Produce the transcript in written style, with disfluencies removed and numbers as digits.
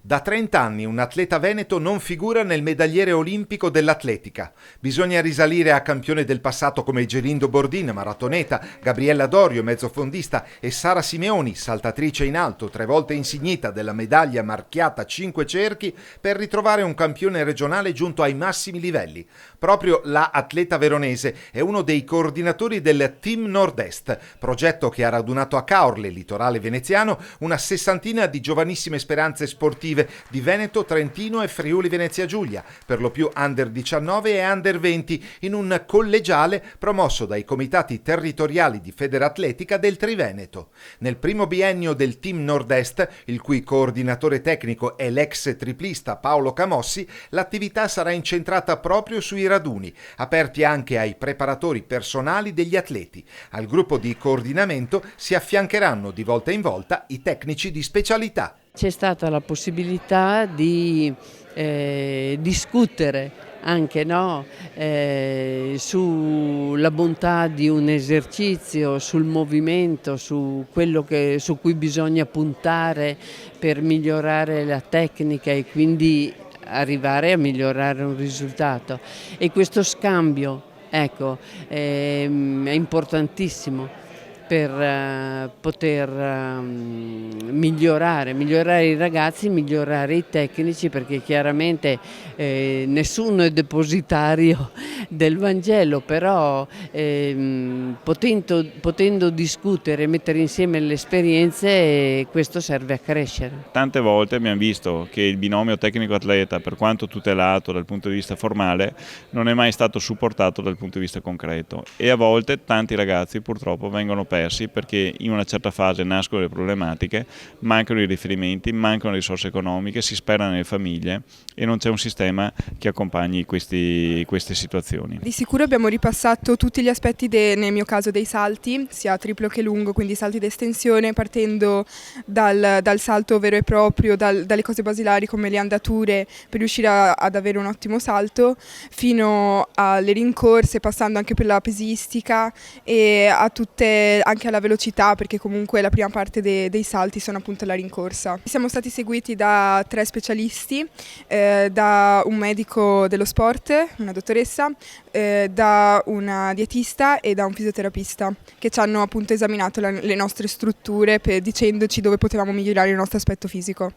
Da 30 anni un atleta veneto non figura nel medagliere olimpico dell'atletica. Bisogna risalire a campioni del passato come Gelindo Bordin, maratoneta, Gabriella Dorio, mezzofondista, e Sara Simeoni, saltatrice in alto, 3 volte insignita della medaglia marchiata 5 cerchi, per ritrovare un campione regionale giunto ai massimi livelli. Proprio la atleta veronese è uno dei coordinatori del Team Nord-Est, progetto che ha radunato a Caorle, litorale veneziano, una sessantina di giovanissime speranze sportive di Veneto, Trentino e Friuli Venezia Giulia, per lo più under 19 e under 20, in un collegiale promosso dai comitati territoriali di Federatletica del Triveneto. Nel primo biennio del Team Nord-Est, il cui coordinatore tecnico è l'ex triplista Paolo Camossi, l'attività sarà incentrata proprio sui raduni, aperti anche ai preparatori personali degli atleti. Al gruppo di coordinamento si affiancheranno di volta in volta i tecnici di specialità. C'è stata la possibilità di discutere anche sulla bontà di un esercizio, sul movimento, su cui bisogna puntare per migliorare la tecnica e quindi arrivare a migliorare un risultato. E questo scambio, ecco, è importantissimo per poter migliorare i ragazzi, migliorare i tecnici, perché chiaramente nessuno è depositario del Vangelo, però potendo discutere e mettere insieme le esperienze, questo serve a crescere. Tante volte abbiamo visto che il binomio tecnico-atleta, per quanto tutelato dal punto di vista formale, non è mai stato supportato dal punto di vista concreto, e a volte tanti ragazzi purtroppo vengono persi perché in una certa fase nascono le problematiche, mancano i riferimenti, mancano le risorse economiche, si spera nelle famiglie e non c'è un sistema che accompagni queste situazioni. Di sicuro abbiamo ripassato tutti gli aspetti, nel mio caso, dei salti, sia triplo che lungo, quindi salti d'estensione, partendo dal salto vero e proprio, dalle cose basilari come le andature per riuscire ad avere un ottimo salto, fino alle rincorse, passando anche per la pesistica e anche alla velocità, perché comunque la prima parte dei salti sono appunto la rincorsa. Siamo stati seguiti da 3 specialisti, da un medico dello sport, una dottoressa, da una dietista e da un fisioterapista, che ci hanno appunto esaminato le nostre strutture dicendoci dove potevamo migliorare il nostro aspetto fisico.